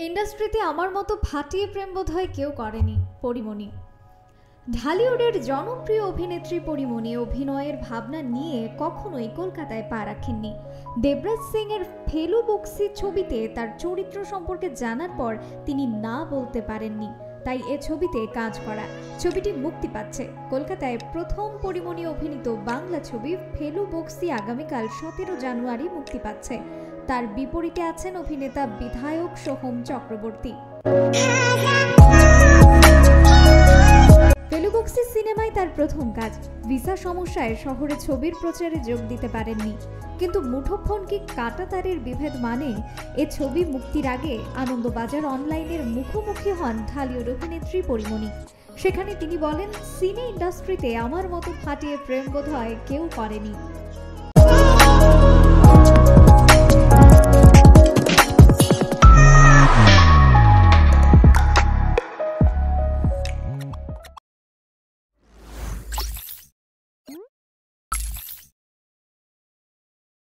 ইন্ডাস্ট্রিতে আমার মতো ফাটিয়ে প্রেম বোধহয় কেউ করেনি। পরিমণি। ঢালিউডের জনপ্রিয় অভিনেত্রী পরিমণি অভিনয়ের ভাবনা নিয়ে কখনোই কলকাতায় পা রাখেননি। দেবরাজ সিং এর ফেলু বক্সি ছবিতে তার চরিত্র সম্পর্কে জানার পর তিনি না বলতে পারেননি, তাই এ ছবিতে কাজ করা। ছবিটি মুক্তি পাচ্ছে। কলকাতায় প্রথম পরিমণি অভিনীত বাংলা ছবি ফেলু বক্সি আগামীকাল 17 জানুয়ারি মুক্তি পাচ্ছে। তার বিপরীতে আছেন অভিনেতা বিধায়ক সোহম চক্রবর্তী। ফেলু বক্সি সিনেমায় তার প্রথম কাজ। ভিসা সমস্যায় শহরে ছবির প্রচারে যোগ দিতে পারেননি, কিন্তু মুঠোফোন কি কাঁটাতারের বিভেদ মানে এ ছবি মুক্তির আগে আনন্দবাজার অনলাইনের মুখোমুখি হন ঢালিউড অভিনেত্রী পরিমণি। সেখানে তিনি বলেন, সিনে ইন্ডাস্ট্রিতে আমার মতো ফাটিয়ে প্রেম বোধহয় কেউ করেনি।